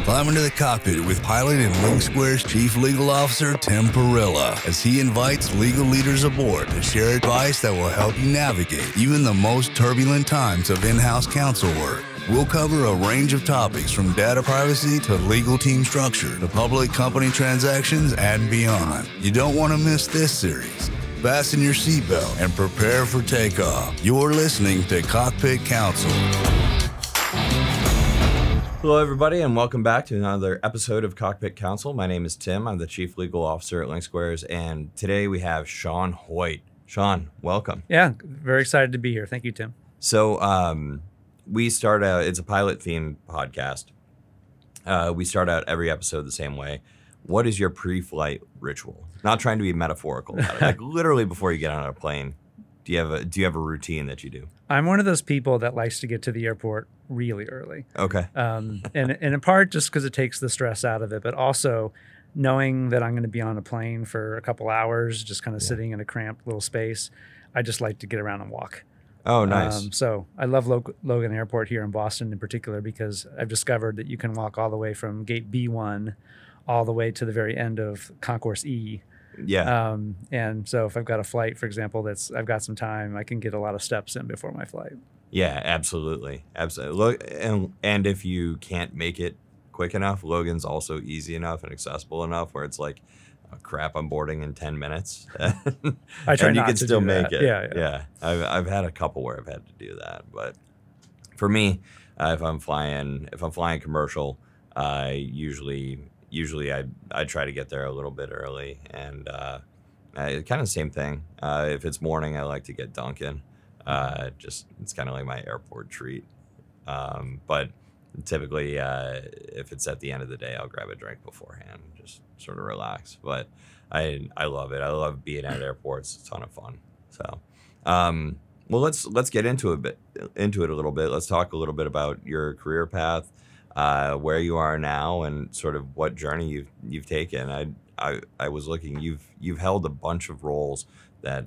Climb into the cockpit with pilot and Link Square's Chief Legal Officer, Tim Perilla, as he invites legal leaders aboard to share advice that will help you navigate even the most turbulent times of in-house counsel work. We'll cover a range of topics from data privacy to legal team structure to public company transactions and beyond. You don't want to miss this series. Fasten your seatbelt and prepare for takeoff. You're listening to Cockpit Counsel. Hello, everybody, and welcome back to another episode of Cockpit Counsel. My name is Tim. I'm the Chief Legal Officer at Link Squares, and today we have Shawn Hoyt. Shawn, welcome. Yeah, very excited to be here. Thank you, Tim. So we start out, it's a pilot-themed podcast. We start out every episode the same way. What is your pre-flight ritual? Not trying to be metaphorical about it. Like literally before you get on a plane, do you have a routine that you do? I'm one of those people that likes to get to the airport really early. Okay. And in part just because it takes the stress out of it, but also knowing that I'm going to be on a plane for a couple hours, just kind of sitting in a cramped little space. I just like to get around and walk. Oh, nice. So I love Logan Airport here in Boston in particular because I've discovered that you can walk all the way from gate B1 all the way to the very end of Concourse E. Yeah. And so if I've got a flight, for example, I've got some time, I can get a lot of steps in before my flight. Yeah, absolutely. Absolutely. And if you can't make it quick enough, Logan's also easy enough and accessible enough where it's like, oh, crap, I'm boarding in 10 minutes. I try and you not can to still do make that. it. Yeah. I've had a couple where I've had to do that. But for me, if I'm flying commercial, usually I try to get there a little bit early, and kind of the same thing. If it's morning, I like to get Dunkin'. It's kind of like my airport treat. But typically, if it's at the end of the day, I'll grab a drink beforehand, just sort of relax. But I love it. I love being at airports. It's a ton of fun. So, well, let's get into it a little bit. Let's talk a little bit about your career path. Where you are now and sort of what journey you've taken. I was looking. You've held a bunch of roles that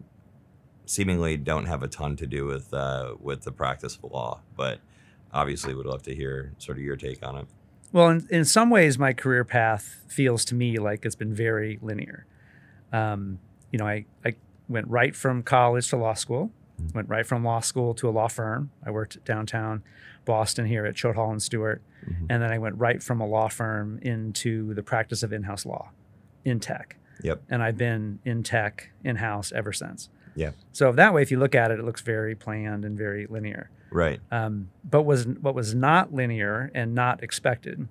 seemingly don't have a ton to do with the practice of law, but obviously would love to hear sort of your take on it. Well, in some ways, my career path feels to me like it's been very linear. I went right from college to law school, went right from law school to a law firm. I worked downtown Boston here at Choate Hall & Stewart. Mm-hmm. And then I went right from a law firm into the practice of in-house law in tech. Yep. And I've been in tech in-house ever since. Yeah. So that way, if you look at it, it looks very planned and very linear. Right. But what was not linear and not expected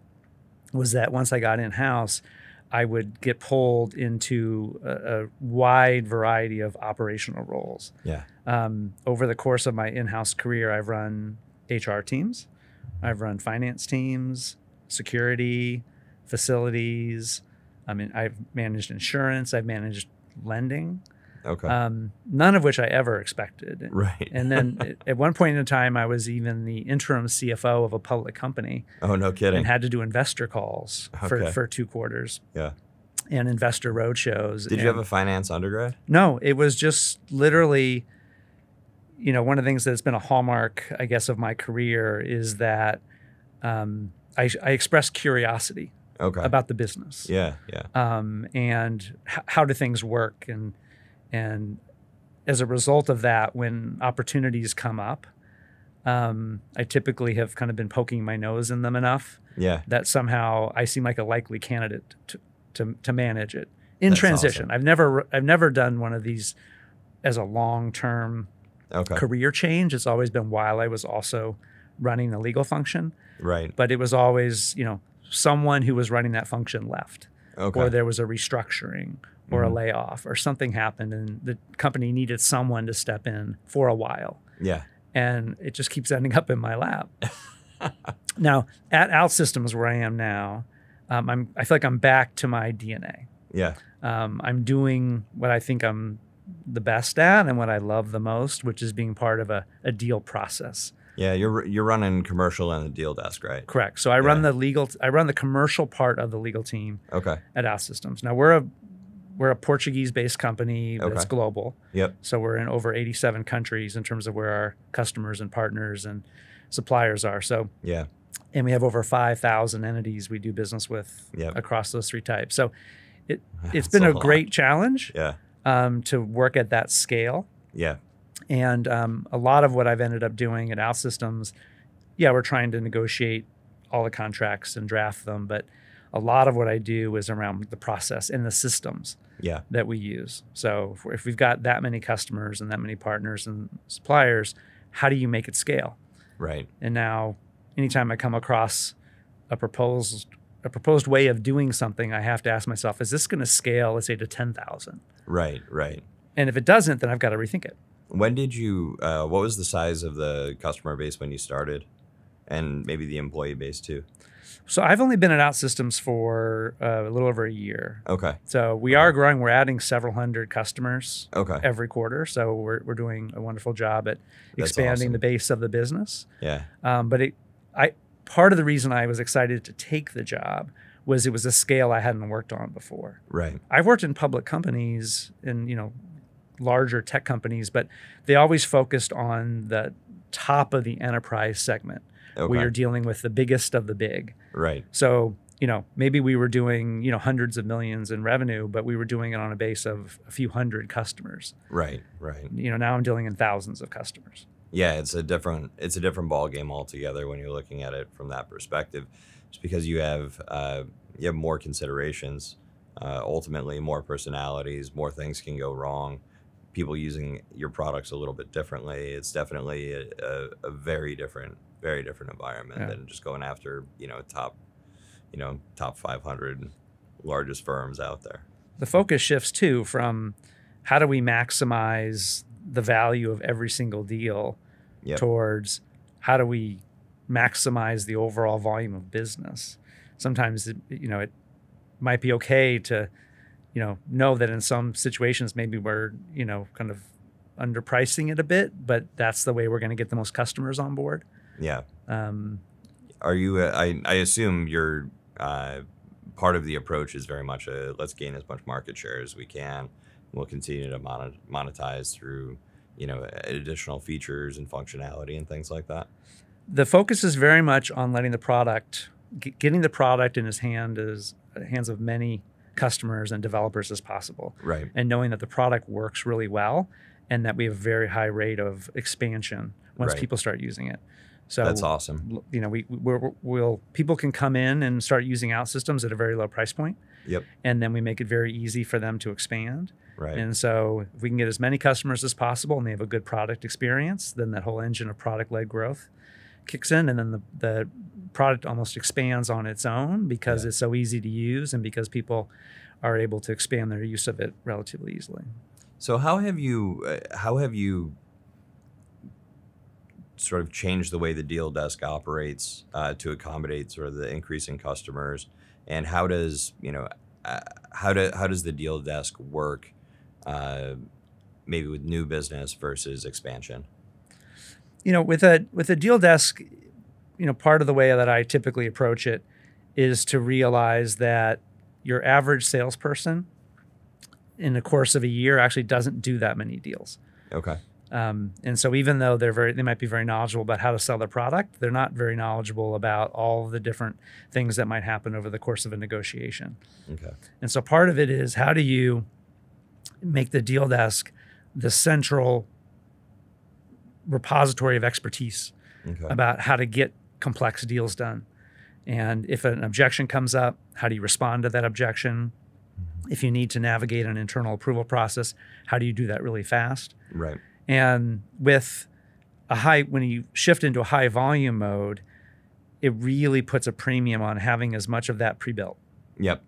was that once I got in-house, I would get pulled into a wide variety of operational roles. Yeah. Over the course of my in-house career, I've run HR teams. I've run finance teams, security, facilities. I've managed insurance. I've managed lending. Okay. None of which I ever expected. Right. And then at one point in time, I was even the interim CFO of a public company. Oh, no kidding. And had to do investor calls for 2 quarters. Yeah. And investor roadshows. Did you have a finance undergrad? No, it was just literally... one of the things that's been a hallmark, I guess, of my career is that I express curiosity about the business. Yeah. And how do things work? And as a result of that, when opportunities come up, I typically have kind of been poking my nose in them enough that somehow I seem like a likely candidate to manage it in That's transition. awesome. I've never done one of these as a long-term career change. It's always been while I was also running the legal function. Right. But it was always, someone who was running that function left. Okay. Or there was a restructuring or a layoff or something happened and the company needed someone to step in for a while. Yeah. And it just keeps ending up in my lap. Now, at OutSystems where I am now, I feel like I'm back to my DNA. Yeah. I'm doing what I think I'm the best at and what I love the most, which is being part of a deal process. Yeah, you're running commercial and the deal desk, right? Correct. So I run the commercial part of the legal team at OutSystems. Now we're a Portuguese-based company that's global. Yep. So we're in over 87 countries in terms of where our customers and partners and suppliers are. So And we have over 5,000 entities we do business with Yep. across those 3 types. So it's That's been a a lot. great challenge Yeah. to work at that scale. Yeah. And a lot of what I've ended up doing at OutSystems, yeah, we're trying to negotiate all the contracts and draft them, but a lot of what I do is around the process and the systems Yeah. that we use. So if we've got that many customers and that many partners and suppliers, how do you make it scale? Right. And now, anytime I come across a proposed way of doing something, I have to ask myself, is this going to scale, let's say, to 10,000? Right. Right. And if it doesn't, then I've got to rethink it. When did you, what was the size of the customer base when you started? And maybe the employee base too? So I've only been at OutSystems for a little over a year. Okay. So we are growing. We're adding several hundred customers Okay. every quarter. So we're doing a wonderful job at That's expanding awesome. the base of the business. Yeah. But part of the reason I was excited to take the job was it was a scale I hadn't worked on before. Right. I've worked in public companies and, larger tech companies, but they always focused on the top of the enterprise segment Okay. where you're dealing with the biggest of the big. Right. So, maybe we were doing, hundreds of millions in revenue, but we were doing it on a base of a few hundred customers. Right. Right. Now I'm dealing in thousands of customers. Yeah, it's a different ball game altogether when you're looking at it from that perspective. Just because you have more considerations, ultimately more personalities, more things can go wrong. People using your products a little bit differently. It's definitely a very different environment than just going after top 500 largest firms out there. The focus shifts too from how do we maximize the value of every single deal Yep. towards how do we maximize the overall volume of business. Sometimes it might be okay to know that in some situations maybe we're kind of underpricing it a bit, but that's the way we're going to get the most customers on board. Yeah. Um, Are you? I assume your part of the approach is very much let's gain as much market share as we can. We'll continue to monetize through additional features and functionality and things like that. the focus is very much on letting the product, getting the product in hands of many customers and developers as possible. Right. And knowing that the product works really well and that we have a very high rate of expansion once Right. people start using it. So That's awesome. People can come in and start using OutSystems at a very low price point. Yep. And then we make it very easy for them to expand. Right. And so if we can get as many customers as possible and they have a good product experience, then that whole engine of product-led growth kicks in, and then the product almost expands on its own because it's so easy to use and because people are able to expand their use of it relatively easily. So how have you sort of changed the way the deal desk operates to accommodate sort of the increase in customers, and how does the deal desk work maybe with new business versus expansion? With a deal desk, part of the way that I typically approach it is to realize that your average salesperson in the course of a year actually doesn't do that many deals. Okay. And so even though they might be very knowledgeable about how to sell their product, they're not very knowledgeable about all of the different things that might happen over the course of a negotiation. Okay. And so part of it is, how do you make the deal desk the central repository of expertise about how to get complex deals done? And if an objection comes up, how do you respond to that objection? If you need to navigate an internal approval process, how do you do that really fast? Right. And with when you shift into a high volume mode, it really puts a premium on having as much of that pre-built. Yep.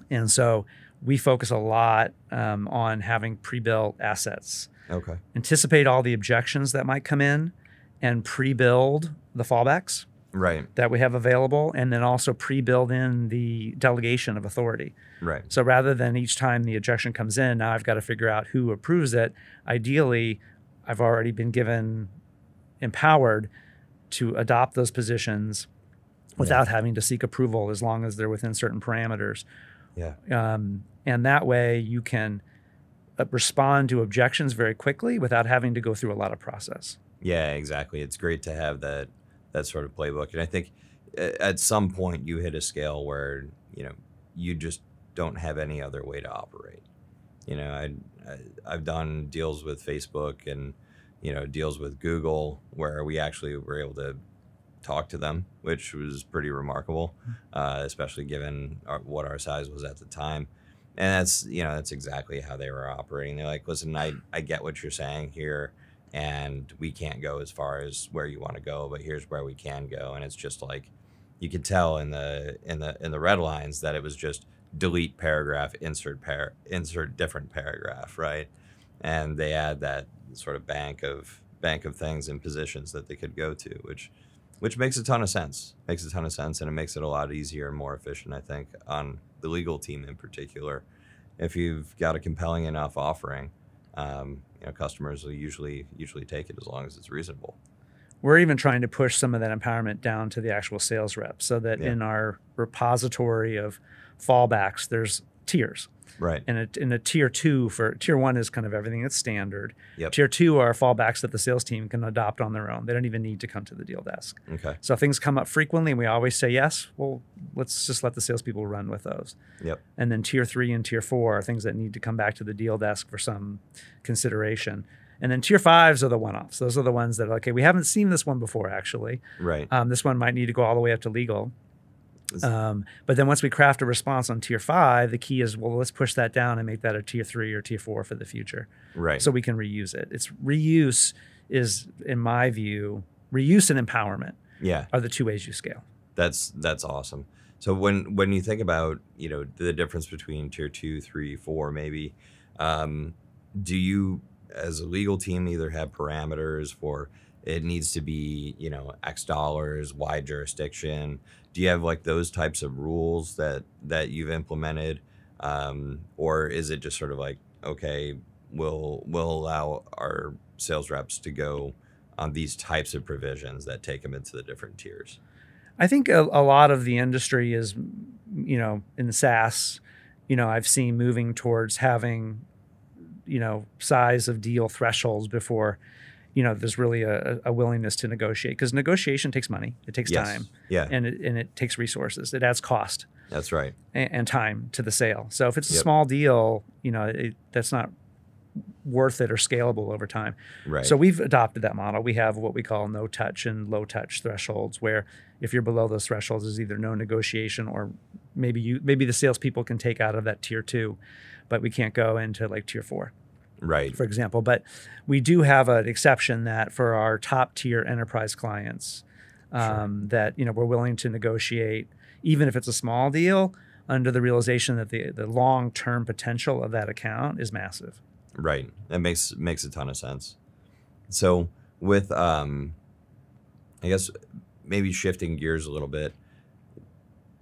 And so we focus a lot on having pre-built assets. Okay. Anticipate all the objections that might come in and pre-build the fallbacks Right. that we have available, and then also pre-build in the delegation of authority. Right. So rather than each time the objection comes in, now I've got to figure out who approves it. Ideally, I've already been empowered to adopt those positions without having to seek approval, as long as they're within certain parameters. Yeah. And that way you can respond to objections very quickly without having to go through a lot of process. Yeah, exactly. It's great to have that sort of playbook. And I think at some point you hit a scale where, you just don't have any other way to operate. I've done deals with Facebook and, deals with Google where we actually were able to talk to them, which was pretty remarkable, especially given what our size was at the time. And that's exactly how they were operating. They're like, listen, I get what you're saying here, and we can't go as far as where you want to go, but here's where we can go. And it's just like, you could tell in the red lines that it was just delete paragraph, insert different paragraph, right? And they add that sort of bank of things and positions that they could go to, which makes a ton of sense. And it makes it a lot easier and more efficient, I think, on the legal team in particular. If you've got a compelling enough offering, customers will usually take it as long as it's reasonable. We're even trying to push some of that empowerment down to the actual sales rep, so that in our repository of fallbacks, there's tiers. Right. And in a tier 2, for tier 1 is kind of everything that's standard. Yep. Tier 2 are fallbacks that the sales team can adopt on their own. They don't even need to come to the deal desk. Okay. So if things come up frequently and we always say yes, well, let's just let the salespeople run with those. Yep. And then tier 3 and tier 4 are things that need to come back to the deal desk for some consideration. And then tier 5s are the one-offs. Those are the ones that, okay, we haven't seen this one before, actually. Right. This one might need to go all the way up to legal. But then once we craft a response on tier 5, the key is, well, let's push that down and make that a tier 3 or tier 4 for the future. Right. So we can reuse it. Reuse is, in my view, reuse and empowerment are the two ways you scale. That's awesome. So when you think about, the difference between tier 2, 3, 4, maybe, do you, as a legal team, either have parameters for it needs to be, X dollars, Y jurisdiction? Do you have like those types of rules that you've implemented? Or is it just sort of like, okay, we'll allow our sales reps to go on these types of provisions that take them into the different tiers? I think a lot of the industry is, in the SaaS, I've seen moving towards having, size of deal thresholds before, there's really a willingness to negotiate, because negotiation takes money, it takes time, and it takes resources, it adds cost. That's right. And time to the sale. So if it's a small deal, that's not worth it or scalable over time. Right. So we've adopted that model. We have what we call no touch and low touch thresholds, where if you're below those thresholds, there's either no negotiation, or maybe the salespeople can take out of that tier 2, but we can't go into like tier 4. Right. For example. But we do have an exception that for our top tier enterprise clients, that we're willing to negotiate, even if it's a small deal, under the realization that the long-term potential of that account is massive. Right. That makes a ton of sense. So with I guess maybe shifting gears a little bit,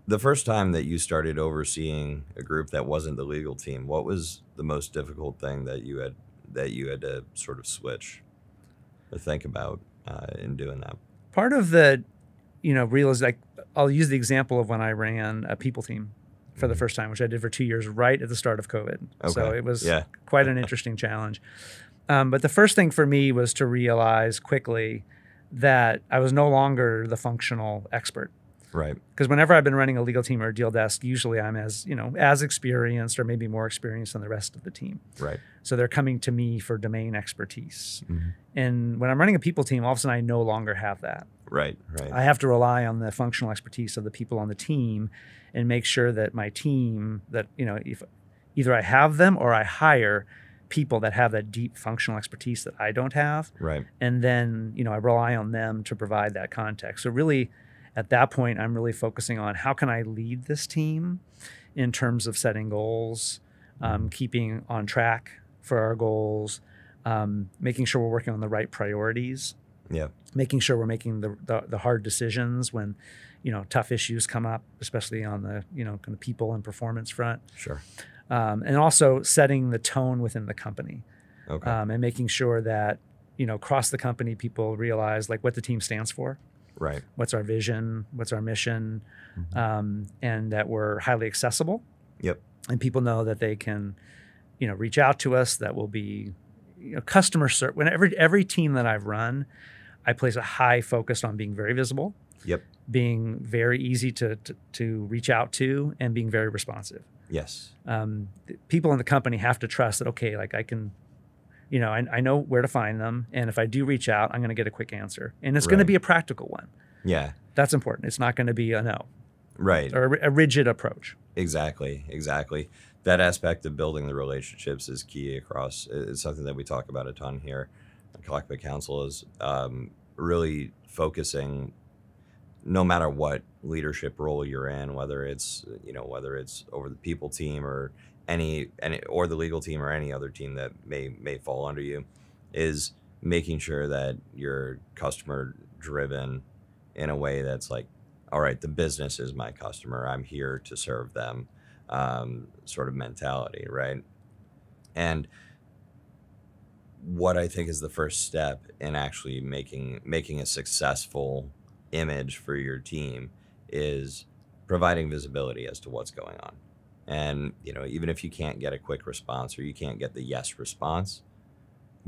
the first time that you started overseeing a group that wasn't the legal team, what was the most difficult thing that you had to sort of switch or think about in doing that? Part of the, I'll use the example of when I ran a people team for the first time, which I did for 2 years right at the start of COVID. Okay. So it was quite an interesting challenge. But the first thing for me was to realize quickly that I was no longer the functional expert. Right. Because whenever I've been running a legal team or a deal desk, usually I'm as experienced or maybe more experienced than the rest of the team. Right. So they're coming to me for domain expertise. Mm-hmm. And when I'm running a people team, all of a sudden I no longer have that. Right. I have to rely on the functional expertise of the people on the team and make sure that my team, that, if either I have them or I hire people that have that deep functional expertise that I don't have. Right. And then, I rely on them to provide that context. So really, at that point, I'm really focusing on how can I lead this team in terms of setting goals, keeping on track for our goals, making sure we're working on the right priorities, making sure we're making the hard decisions when, tough issues come up, especially on the, kind of people and performance front. Sure. And also setting the tone within the company. Okay. And making sure that, across the company, people realize like what the team stands for. Right. What's our vision? What's our mission? And that we're highly accessible. Yep. And people know that they can, reach out to us. That will be, customer service. When every team that I've run, I place a high focus on being very visible. Yep. being very easy to reach out to, and being very responsive. Yes. People in the company have to trust that, okay, like I can, I know where to find them. And if I do reach out, I'm going to get a quick answer. And it's going to be a practical one. Yeah. That's important. It's not going to be a no. Right. Or a rigid approach. Exactly. That aspect of building the relationships is key across. It's something that we talk about a ton here. Cockpit Counsel is really focusing, no matter what leadership role you're in, whether it's over the people team or any or the legal team or any other team that may fall under you, is making sure that you're customer driven in a way that's like, all right, the business is my customer. I'm here to serve them, sort of mentality, right? And what I think is the first step in actually making a successful image for your team is providing visibility as to what's going on. And, even if you can't get a quick response or you can't get the yes response,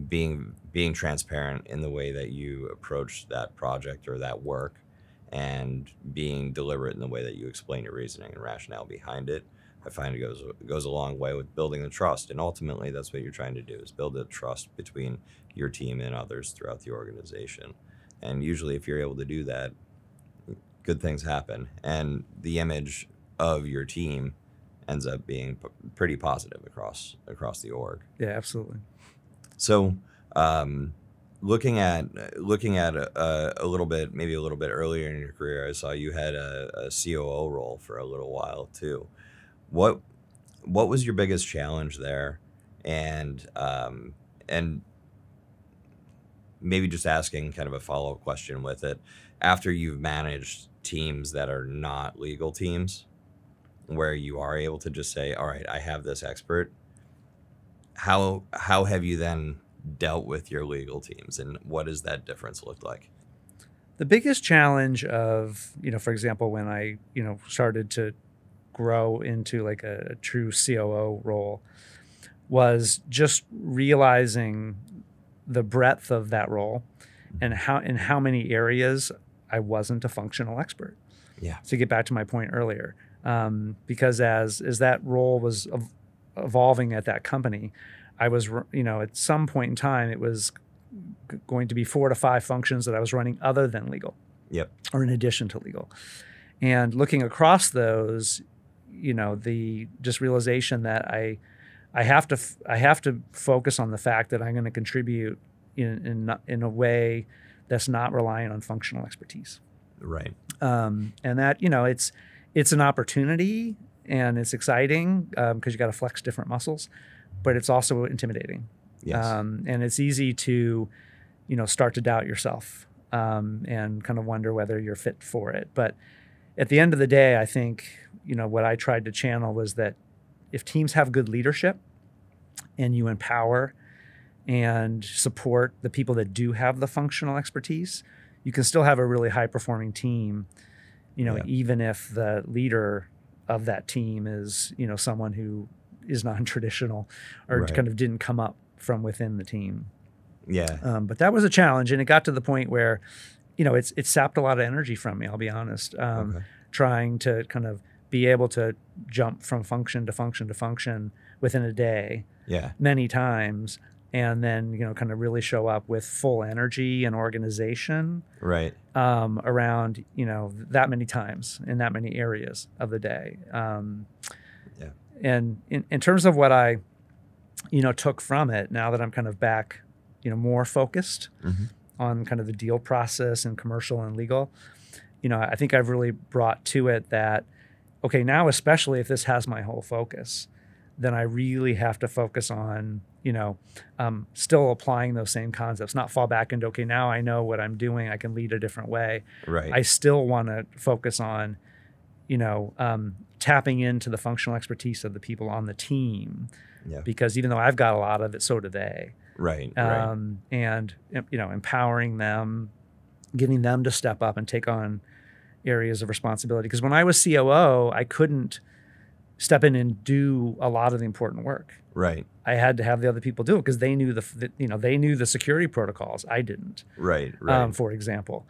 being transparent in the way that you approach that project or that work, and being deliberate in the way that you explain your reasoning and rationale behind it, I find it goes a long way with building the trust. And ultimately, that's what you're trying to do, is build the trust between your team and others throughout the organization. And usually, if you're able to do that, good things happen. And the image of your team ends up being pretty positive across the org. Yeah, absolutely. So, looking at a little bit, maybe a little bit earlier in your career, I saw you had a COO role for a little while too. What was your biggest challenge there? And maybe just asking kind of a follow-up question with it, after you've managed teams that are not legal teams, where you are able to just say, all right, I have this expert. How have you then dealt with your legal teams, and what does that difference look like? The biggest challenge of, for example, when I, started to grow into like a true COO role, was just realizing the breadth of that role and how many areas I wasn't a functional expert. Yeah. To get back to my point earlier, because as that role was evolving at that company, I was, at some point in time, it was going to be 4 to 5 functions that I was running other than legal. Yep. Or in addition to legal. And looking across those, the just realization that I have to focus on the fact that I'm going to contribute in a way that's not relying on functional expertise. Right. And that, it's an opportunity, and it's exciting because you got to flex different muscles, but it's also intimidating. Yes. And it's easy to, start to doubt yourself and kind of wonder whether you're fit for it. But at the end of the day, I think, what I tried to channel was that if teams have good leadership and you empower and support the people that do have the functional expertise, you can still have a really high performing team, even if the leader of that team is, someone who is non-traditional or Right. kind of didn't come up from within the team. Yeah. But that was a challenge, and it got to the point where, it sapped a lot of energy from me, I'll be honest. Okay. Trying to kind of be able to jump from function to function to function within a day Yeah. many times, and then, kind of really show up with full energy and organization Right. around, that many times in that many areas of the day. Yeah. And in terms of what I, took from it, now that I'm kind of back, more focused Mm-hmm. on kind of the deal process and commercial and legal, I think I've really brought to it that, okay, now, especially if this has my whole focus, then I really have to focus on, still applying those same concepts, not fall back into, okay, now I know what I'm doing, I can lead a different way. Right. I still want to focus on, tapping into the functional expertise of the people on the team, Yeah. because even though I've got a lot of it, so do they. Right. And, empowering them, getting them to step up and take on areas of responsibility. Because when I was COO, I couldn't step in and do a lot of the important work. Right. I had to have the other people do it because they knew they knew the security protocols. I didn't. Right. For example.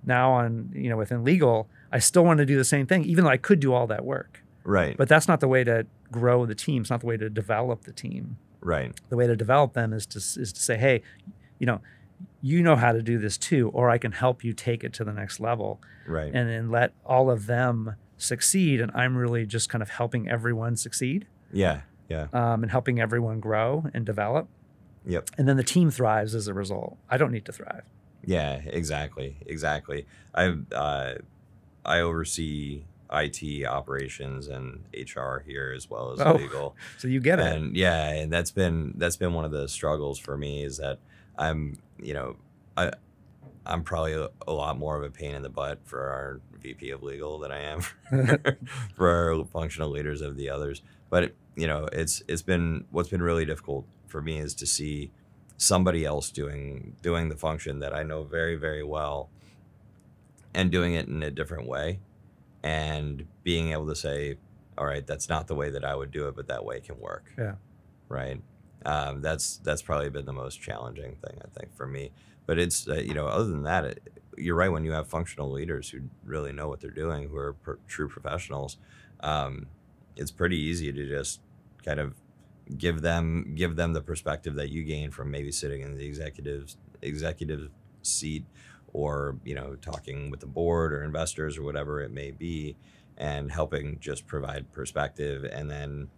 now on, within legal, I still want to do the same thing, even though I could do all that work. Right. But that's not the way to grow the team. It's not the way to develop the team. Right. The way to develop them is to say, hey, you know how to do this too, or I can help you take it to the next level. Right. And then let all of them succeed. And I'm really just kind of helping everyone succeed. Yeah. Yeah. And helping everyone grow and develop. Yep. And then the team thrives as a result. I don't need to thrive. Yeah, exactly. I oversee IT operations and HR here as well as legal. So you get it. And yeah, and that's been one of the struggles for me, is that I'm probably a lot more of a pain in the butt for our VP of legal than I am for our functional leaders of the others. But it's been, what's been really difficult for me is to see somebody else doing the function that I know very, very well, and doing it in a different way, and being able to say, all right, that's not the way that I would do it, but that way can work. Yeah. Right. That's probably been the most challenging thing, I think, for me. But it's, other than that, you're right. When you have functional leaders who really know what they're doing, who are true professionals, it's pretty easy to just kind of give them the perspective that you gain from maybe sitting in the executive seat, or talking with the board or investors or whatever it may be, and helping just provide perspective, and then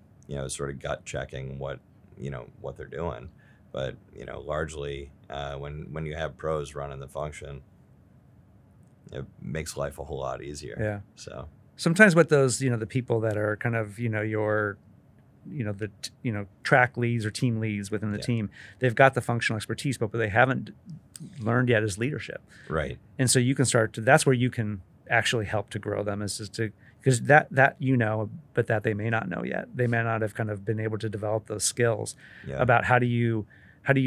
sort of gut checking what they're doing. But largely when you have pros running the function, it makes life a whole lot easier. Yeah. So sometimes with those the people that are kind of your track leads or team leads within the team, they've got the functional expertise, but they haven't learned yet is leadership. Right. And so you can that's where you can actually help to grow them, is just because that but that they may not know yet. They may not have kind of been able to develop those skills about how do you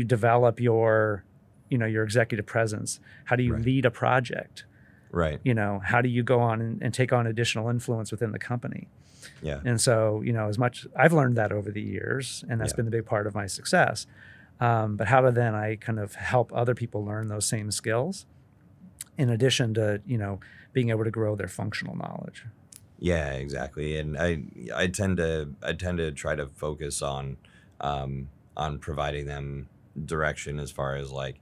develop your executive presence? How do you lead a project? Right. How do you go on and take on additional influence within the company? Yeah. And so, as much I've learned that over the years, and that's been a big part of my success. But how do then I kind of help other people learn those same skills, in addition to, being able to grow their functional knowledge? Yeah, exactly. And I tend to try to focus on providing them direction, as far as like,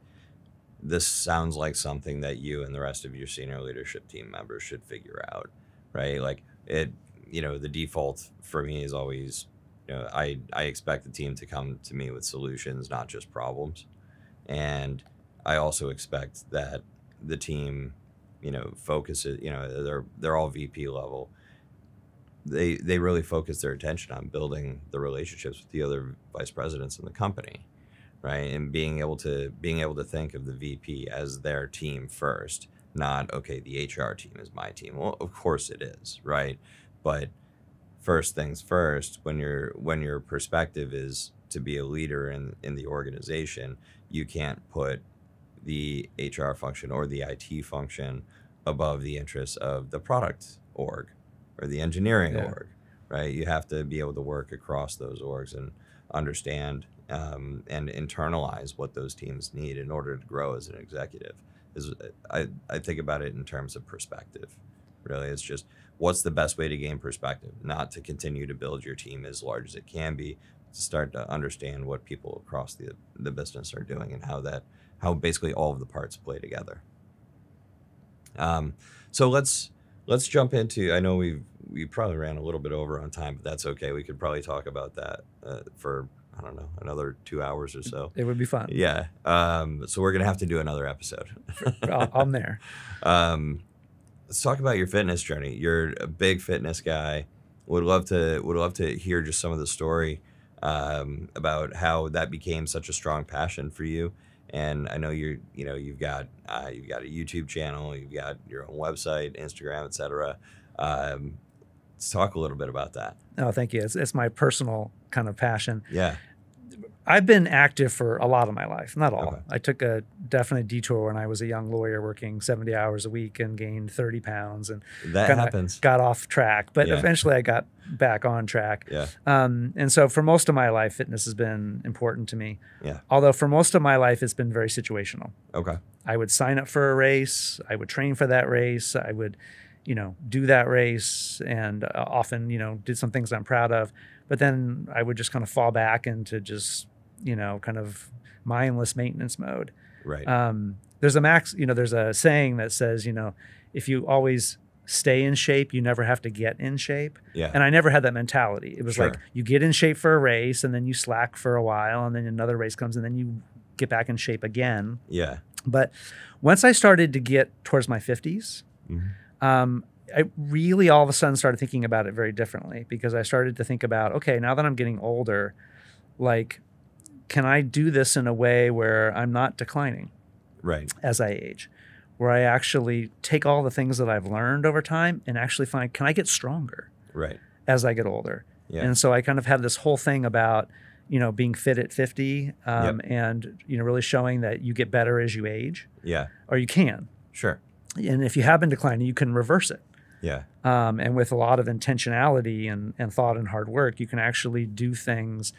this sounds like something that you and the rest of your senior leadership team members should figure out, right? Like the default for me is always, I expect the team to come to me with solutions, not just problems. And I also expect that the team, focuses, they're all VP level. They really focus their attention on building the relationships with the other vice presidents in the company, right? And being able to think of the VP as their team first, not, okay, the HR team is my team. Well, of course it is, right? But first things first, when your perspective is to be a leader in the organization, you can't put the HR function or the IT function above the interests of the product org or the engineering org, right? You have to be able to work across those orgs and understand and internalize what those teams need in order to grow as an executive. I think about it in terms of perspective. Really, it's just, what's the best way to gain perspective? Not to continue to build your team as large as it can be, to start to understand what people across the business are doing, and how basically all of the parts play together. So let's jump into, I know we probably ran a little bit over on time, but that's okay. We could probably talk about that for, I don't know, another 2 hours or so. It would be fun. Yeah. So we're going to have to do another episode. I'm there. Let's talk about your fitness journey. You're a big fitness guy. Would love to hear just some of the story about how that became such a strong passion for you. And I know you've got a YouTube channel, you've got your own website, Instagram, etc. Let's talk a little bit about that. Oh, thank you. It's my personal kind of passion. Yeah. I've been active for a lot of my life, not all. Okay. I took a definite detour when I was a young lawyer working 70 hours a week and gained 30 pounds and That kinda happens. got off track. But Yeah. eventually I got back on track. Yeah. And so for most of my life, fitness has been important to me. Yeah. Although for most of my life, it's been very situational. Okay. I would sign up for a race. I would train for that race. I would, do that race and often, did some things I'm proud of. But then I would just kind of fall back into just, kind of mindless maintenance mode. Right. There's a saying that says, if you always stay in shape, you never have to get in shape. Yeah. And I never had that mentality. It was Sure. like you get in shape for a race and then you slack for a while and then another race comes and then you get back in shape again. Yeah. But once I started to get towards my 50s, I really all of a sudden started thinking about it very differently because I started to think about, okay, now that I'm getting older, like, can I do this in a way where I'm not declining Right. as I age, where I actually take all the things that I've learned over time and actually find, can I get stronger Right. as I get older? Yeah. And so I kind of have this whole thing about, being fit at 50 Yep. and, really showing that you get better as you age, Yeah. or you can. Sure. And if you have been declining, you can reverse it. Yeah. And with a lot of intentionality and thought and hard work, you can actually do things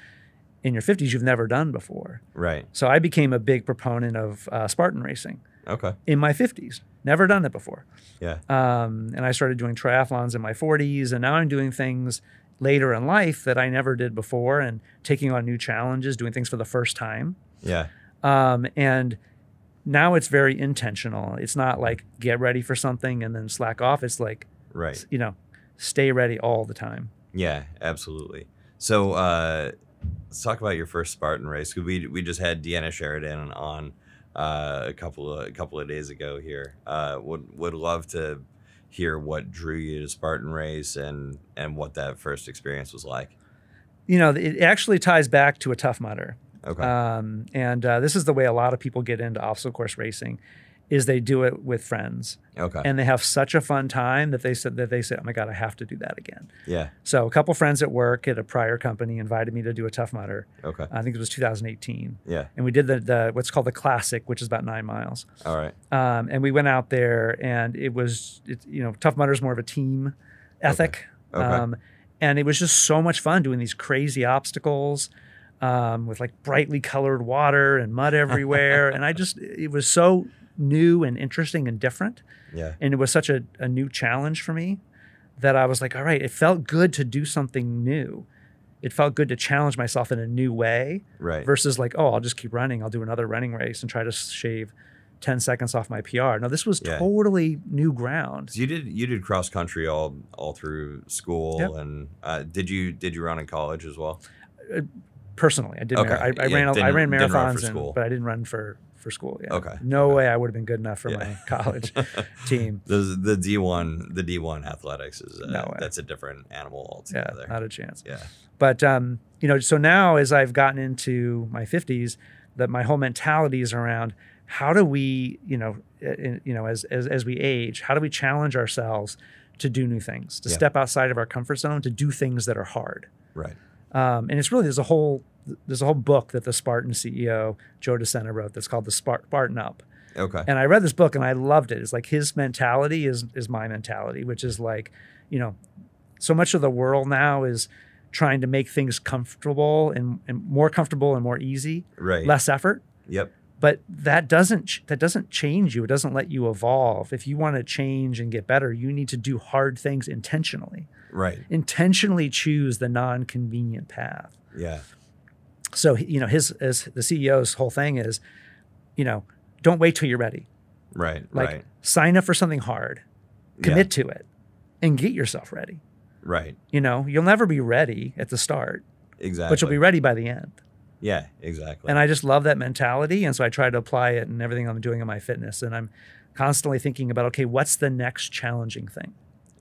in your 50s you've never done before. Right. So I became a big proponent of Spartan racing Okay. in my 50s. Never done it before. Yeah. And I started doing triathlons in my 40s, and now I'm doing things later in life that I never did before and taking on new challenges, doing things for the first time. Yeah. And now it's very intentional. It's not like get ready for something and then slack off. It's like, Right. stay ready all the time. Yeah, absolutely. So let's talk about your first Spartan race. 'Cause we just had Deanna Sheridan on a couple of days ago here. Would love to hear what drew you to Spartan race and what that first experience was like. It actually ties back to a Tough Mudder. Okay. And this is the way a lot of people get into obstacle course racing, is they do it with friends. Okay. And they have such a fun time that they say, oh my God, I have to do that again. Yeah. So a couple friends at work at a prior company invited me to do a Tough Mudder. Okay. I think it was 2018. Yeah. And we did the what's called the Classic, which is about 9 miles. All right. And we went out there, and Tough Mudder is more of a team ethic. Okay. And it was just so much fun doing these crazy obstacles with like brightly colored water and mud everywhere. And it was so new and interesting and different. Yeah. And it was such a new challenge for me that I was like, all right, it felt good to do something new. It felt good to challenge myself in a new way Right. versus like, oh, I'll just keep running. I'll do another running race and try to shave 10 seconds off my PR. No, this was Yeah. totally new ground. So you did cross country all through school. Yep. And did you run in college as well? Personally, I did. Okay. I Yeah, ran didn't run marathons, for school. but I didn't run for school. Yeah. Okay. No Okay. way I would have been good enough for Yeah. my college team. The D1 athletics is No way. that's a different animal Yeah, altogether. not a chance. Yeah. But so now as I've gotten into my 50s, that my whole mentality is around how do we, as we age, how do we challenge ourselves to do new things, to Yeah. step outside of our comfort zone, to do things that are hard. Right. And it's really there's a whole book that the Spartan CEO Joe DeSena wrote that's called the Spartan Up. Okay. And I read this book and I loved it. It's like his mentality is my mentality, which is like, so much of the world now is trying to make things comfortable and more comfortable and more easy, Right. less effort. Yep. But that doesn't change you. It doesn't let you evolve. If you want to change and get better, you need to do hard things intentionally. Right. Intentionally choose the non-convenient path. Yeah. So, as the CEO's whole thing is, don't wait till you're ready. Right. Like right. sign up for something hard, commit to it, and get yourself ready. Right. You'll never be ready at the start, Exactly. but you'll be ready by the end. Yeah. Exactly. And I just love that mentality. And so I try to apply it in everything I'm doing in my fitness. And I'm constantly thinking about, okay, what's the next challenging thing?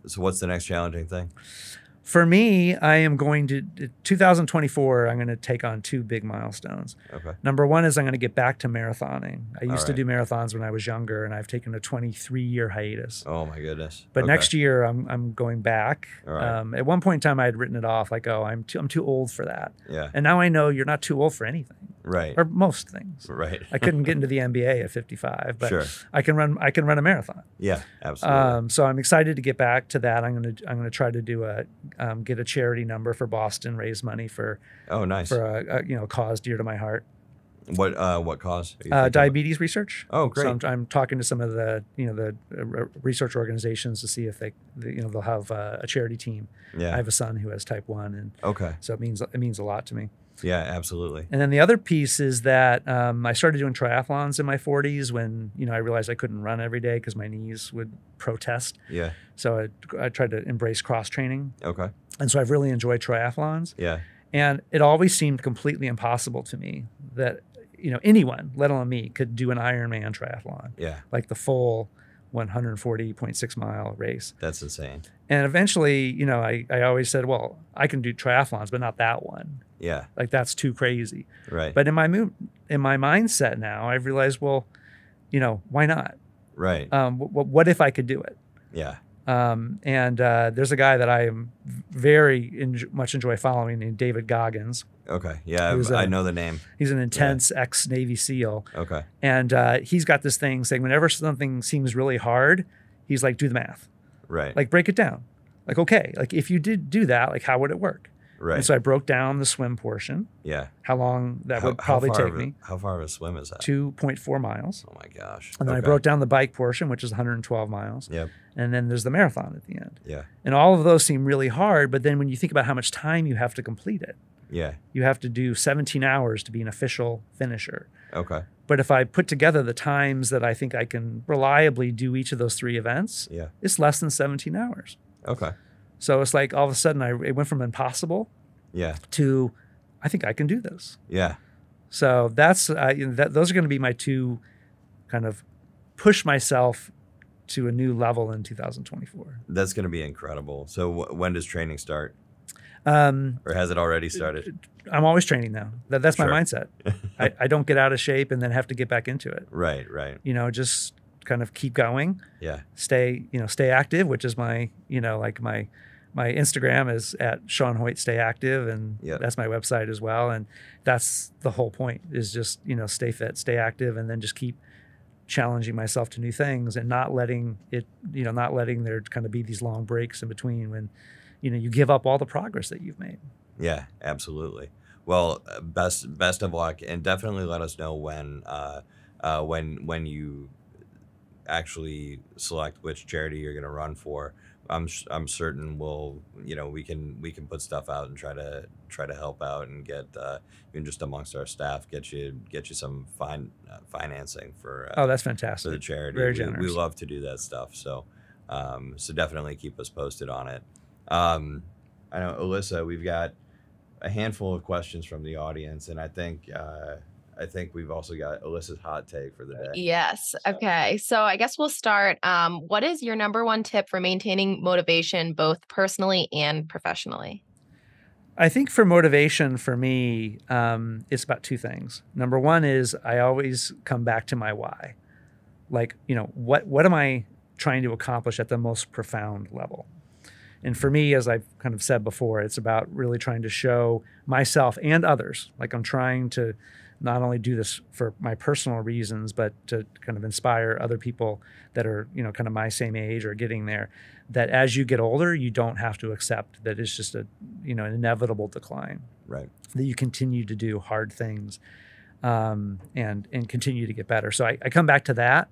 So what's the next challenging thing? For me, I am going to 2024. I'm going to take on 2 big milestones. Okay. Number one is I'm going to get back to marathoning. I used to right. do marathons when I was younger, and I've taken a 23-year hiatus. Oh my goodness. But Okay. next year I'm going back. All right. At one point in time, I had written it off, like, oh, I'm too old for that. Yeah. And now I know you're not too old for anything, Right. or most things. Right. I couldn't get into the NBA at 55, but Sure. I can run a marathon. Yeah, absolutely. So I'm excited to get back to that. I'm gonna try to do get a charity number for Boston, raise money for Oh, nice. for a cause dear to my heart. What cause? Are you thinking Diabetes research. Oh, great. So I'm talking to some of the research organizations to see if they'll have a charity team. about? Yeah. I have a son who has type 1, and Okay. so it means a lot to me. Yeah, absolutely. And then the other piece is that I started doing triathlons in my 40s when I realized I couldn't run every day because my knees would protest. Yeah. So I tried to embrace cross training, Okay. and so I've really enjoyed triathlons. Yeah. And it always seemed completely impossible to me that anyone, let alone me, could do an Ironman triathlon, Yeah. like the full 140.6 mile race. That's insane. And eventually, I always said, well, I can do triathlons, but not that one. Yeah. Like, that's too crazy. Right. But in my mindset now, I've realized, well, why not? Right. What if I could do it? Yeah. And there's a guy that I am very much enjoy following named David Goggins. Okay. Yeah, Who's I know the name. He's an intense ex-Navy SEAL. Okay. And he's got this thing saying whenever something seems really hard, he's like, do the math. Right. Like, break it down. Like, okay, like if you did do that, like, how would it work? Right. And so I broke down the swim portion, Yeah. how long that would probably how far take me. How far of a swim is that? 2.4 miles. Oh my gosh. And then I Okay. broke down the bike portion, which is 112 miles. Yep. And then there's the marathon at the end. Yeah. And all of those seem really hard, but then when you think about how much time you have to complete it, Yeah. you have to do 17 hours to be an official finisher. Okay. But if I put together the times that I think I can reliably do each of those 3 events, Yeah. it's less than 17 hours. Okay. So it's like all of a sudden it went from impossible Yeah. to I think I can do this. Yeah. So those are going to be my 2 kind of push myself to a new level in 2024. That's going to be incredible. So when does training start? Um, Or has it already started? I'm always training now. That's my Sure. mindset. I don't get out of shape and then have to get back into it. Right. Right. Just kind of keep going, Yeah. stay active, which is my Instagram is at Shawn Hoyt Stay Active, and Yeah. that's my website as well. And that's the whole point, is just stay fit, stay active, and then just keep challenging myself to new things and not letting there kind of be these long breaks in between when you give up all the progress that you've made. Yeah, absolutely. Well, best of luck, and definitely let us know when you actually select which charity you're going to run for. I'm certain we can put stuff out and try to help out and get even just amongst our staff get you some financing for That's for fantastic. the charity. Very We generous. love to do that stuff. So definitely keep us posted on it. I know, Alyssa, we've got a handful of questions from the audience, and I think we've also got Alyssa's hot take for the day. Yes. Okay. So I guess we'll start. What is your number one tip for maintaining motivation, both personally and professionally? I think for motivation for me, it's about 2 things. Number one is I always come back to my why. Like, what am I trying to accomplish at the most profound level? And for me, as I've kind of said before, it's about really trying to show myself and others, like I'm trying to not only do this for my personal reasons, but to kind of inspire other people that are, kind of my same age or getting there, that as you get older, you don't have to accept that it's just an inevitable decline. Right. That you continue to do hard things and continue to get better. So I come back to that.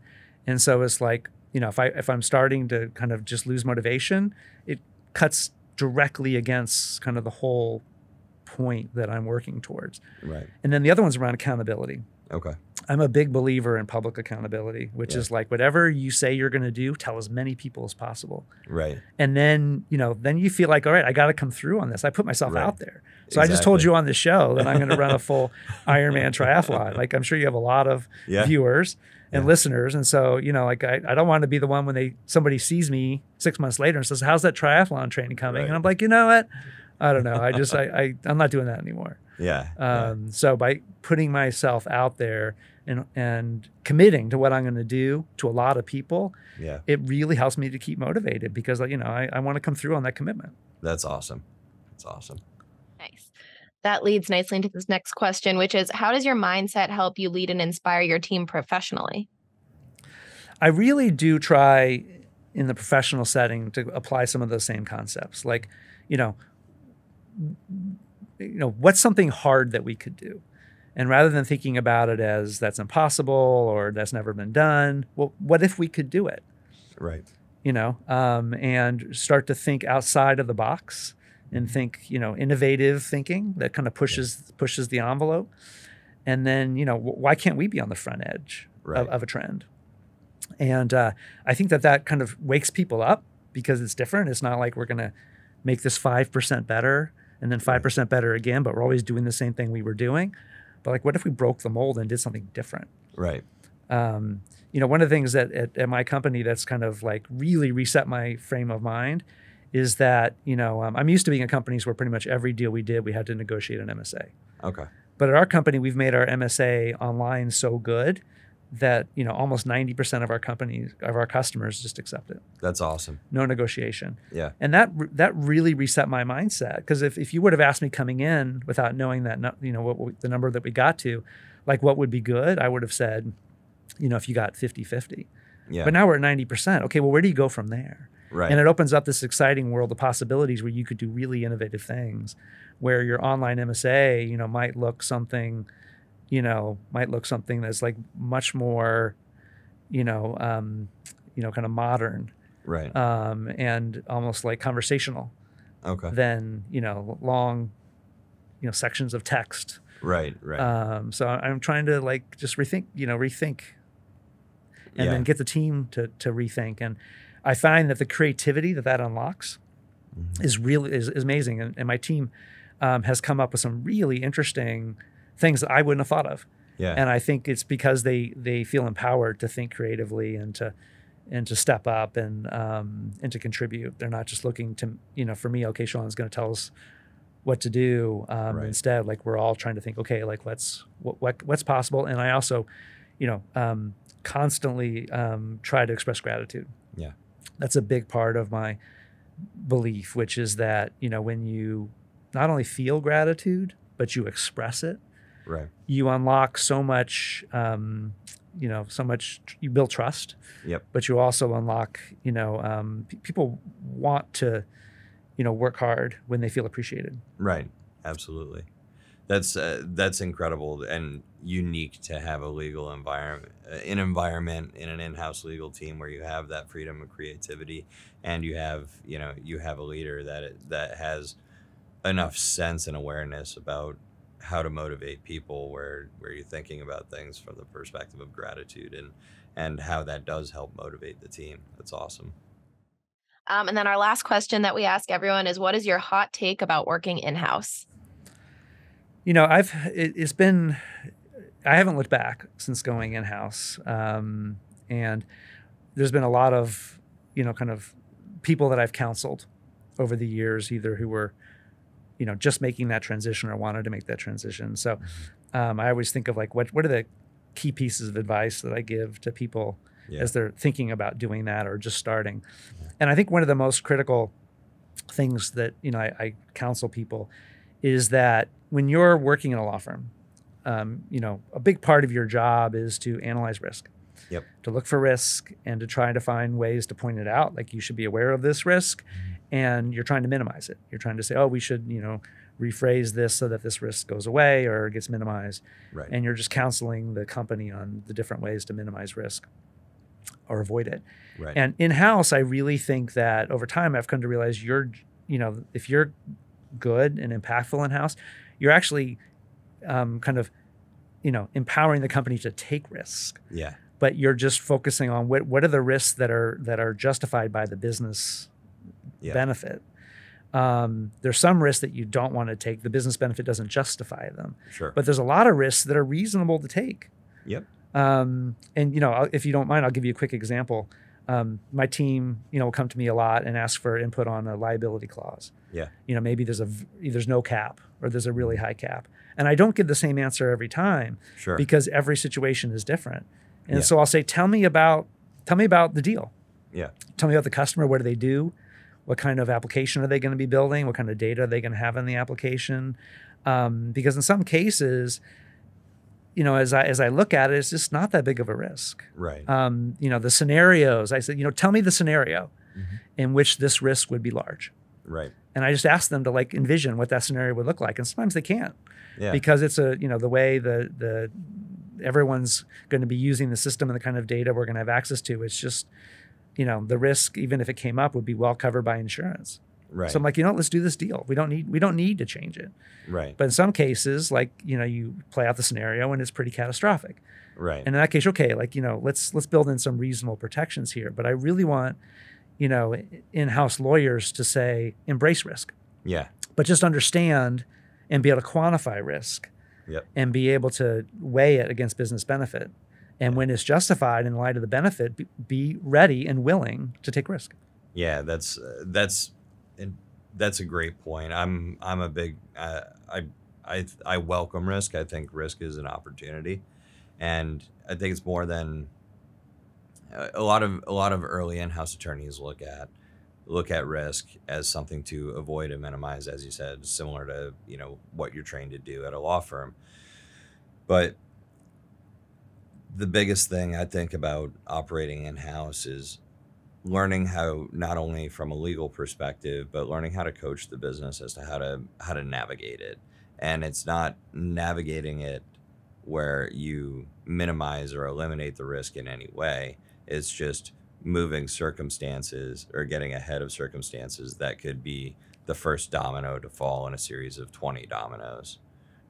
And so it's like, if I'm starting to kind of just lose motivation, it cuts directly against kind of the whole point that I'm working towards. Right. And then the other one's around accountability. Okay. I'm a big believer in public accountability, which is like whatever you say you're going to do, tell as many people as possible. Right. And then, then you feel like, all right, I got to come through on this. I put myself Right. out there. So I just told Exactly. you on the show that I'm going to run a full Ironman triathlon. Like, I'm sure you have a lot of Yeah. viewers. and listeners. And so, like I don't want to be the one when somebody sees me 6 months later and says, how's that triathlon training coming? And I'm like, you know what? I don't know. I'm not doing that anymore. So by putting myself out there and committing to what I'm going to do to a lot of people, it really helps me to keep motivated because, I want to come through on that commitment. That's awesome. That's awesome. Nice. That leads nicely into this next question, which is, how does your mindset help you lead and inspire your team professionally? I really do try in the professional setting to apply some of those same concepts. Like, what's something hard that we could do? And rather than thinking about it as that's impossible or that's never been done, well, what if we could do it? Right. And start to think outside of the box and think, innovative thinking that kind of pushes the envelope. And then, why can't we be on the front edge of a trend? And I think that kind of wakes people up because it's different. It's not like we're going to make this 5% better and then 5% better again, but we're always doing the same thing we were doing. But like, what if we broke the mold and did something different? Right. One of the things that at my company that's kind of like really reset my frame of mind is that, I'm used to being at companies where pretty much every deal we did, we had to negotiate an MSA. Okay. But at our company, we've made our MSA online so good that, almost 90% of our customers just accept it. That's awesome. No negotiation. Yeah. And that really reset my mindset. Because if you would have asked me coming in without knowing that, the number that we got to, like what would be good, I would have said, if you got 50-50. Yeah. But now we're at 90%. Okay, well, where do you go from there? Right. And it opens up this exciting world of possibilities where you could do really innovative things, where your online MSA, might look something that's like much more, kind of modern, right, and almost like conversational, than long, sections of text. Right. So I'm trying to like just rethink, and then get the team to rethink. And I find that the creativity that unlocks is amazing. And my team has come up with some really interesting things that I wouldn't have thought of. Yeah. And I think it's because they feel empowered to think creatively and to step up and to contribute. They're not just looking to, for me, okay, Shawn's going to tell us what to do. Instead, like we're all trying to think, okay, like what's possible. And I also, constantly try to express gratitude. Yeah. That's a big part of my belief, which is that, when you not only feel gratitude, but you express it, right, you unlock so much, you build trust. Yep. But you also unlock, people want to, work hard when they feel appreciated. Right. Absolutely. That's incredible and unique to have a legal environment, in an in-house legal team where you have that freedom of creativity and you have a leader that has enough sense and awareness about how to motivate people where you're thinking about things from the perspective of gratitude and how that does help motivate the team. That's awesome. And then our last question that we ask everyone is, what is your hot take about working in-house? I haven't looked back since going in-house. And there's been a lot of, kind of people that I've counseled over the years, either who were, just making that transition or wanted to make that transition. So I always think of like, what are the key pieces of advice that I give to people as they're thinking about doing that or just starting. And I think one of the most critical things that, I counsel people is that when you're working in a law firm, a big part of your job is to analyze risk, to look for risk and to try to find ways to point it out. Like you should be aware of this risk and you're trying to minimize it. You're trying to say, oh, we should, rephrase this so that this risk goes away or gets minimized. Right. And you're just counseling the company on the different ways to minimize risk or avoid it. Right. And in-house, I really think that over time, I've come to realize if you're good and impactful in-house, you're actually kind of, empowering the company to take risks. Yeah. But you're just focusing on what are the risks that are justified by the business benefit. There's some risks that you don't want to take. The business benefit doesn't justify them. Sure. But there's a lot of risks that are reasonable to take. Yep. And, if you don't mind, I'll give you a quick example. My team, will come to me a lot and ask for input on a liability clause. Yeah. Maybe there's no cap or there's a really high cap. And I don't give the same answer every time. Sure. Because every situation is different. And Yeah. so I'll say, tell me about the deal. Yeah. Tell me about the customer. What do they do? What kind of application are they going to be building? What kind of data are they going to have in the application? Because in some cases, as I look at it, it's just not that big of a risk. Right. The scenarios, I said, tell me the scenario in which this risk would be large. Right. And I just ask them to envision what that scenario would look like. And sometimes they can't, because it's the way the everyone's going to be using the system and the kind of data we're going to have access to. It's just, the risk, even if it came up, would be well covered by insurance. Right. So I'm like, let's do this deal. We don't need to change it. Right. But in some cases, you play out the scenario and it's pretty catastrophic. Right. And in that case, okay, let's build in some reasonable protections here. But I really want, in-house lawyers to say, embrace risk. Yeah. But just understand and be able to quantify risk. Yep. And be able to weigh it against business benefit. And when it's justified in light of the benefit, be ready and willing to take risk. Yeah, that's a great point. I'm a big I welcome risk. I think risk is an opportunity, and I think it's more than a lot of early in-house attorneys look at risk as something to avoid and minimize, as you said, similar to what you're trained to do at a law firm. But the biggest thing I think about operating in-house is learning how, not only from a legal perspective, but learning how to coach the business as to how to navigate it. And it's not navigating it where you minimize or eliminate the risk in any way. It's just moving circumstances or getting ahead of circumstances that could be the first domino to fall in a series of 20 dominoes,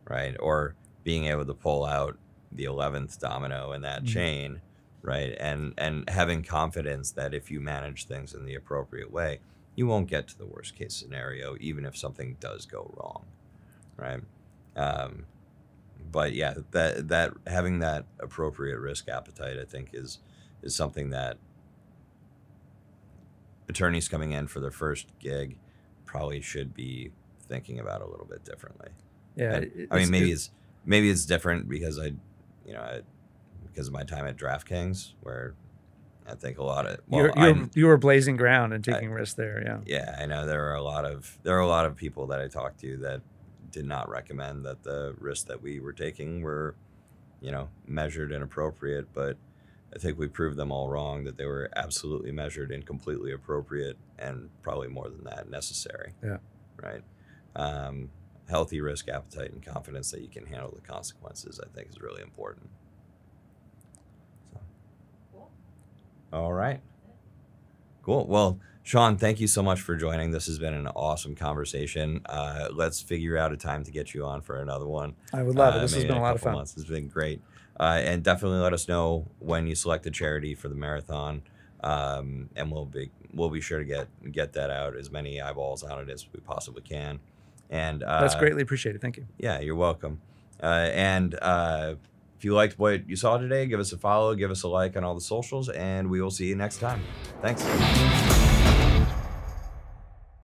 right? Or being able to pull out the 11th domino in that chain, right? And having confidence that if you manage things in the appropriate way, you won't get to the worst case scenario, even if something does go wrong, right? But yeah, that having that appropriate risk appetite, I think, is something that attorneys coming in for their first gig probably should be thinking about a little bit differently. Yeah, and, maybe it's different because because of my time at DraftKings, where I think a lot of you were blazing ground and taking risks there. Yeah. Yeah, I know there are a lot of people that I talked to that did not recommend that the risks that we were taking were, measured and appropriate. But I think we proved them all wrong, that they were absolutely measured and completely appropriate, and probably more than that, necessary. Yeah. Right. Healthy risk appetite and confidence that you can handle the consequences, I think, is really important. So. Cool. All right. Cool. Well, Shawn, thank you so much for joining. This has been an awesome conversation. Let's figure out a time to get you on for another one. I would love it. This has been a lot of fun. Months. It's been great. And definitely let us know when you select a charity for the marathon. And we'll be sure to get that out, as many eyeballs on it as we possibly can. And that's greatly appreciated. Thank you. Yeah, you're welcome. And if you liked what you saw today, give us a follow, give us a like on all the socials, and we will see you next time. Thanks.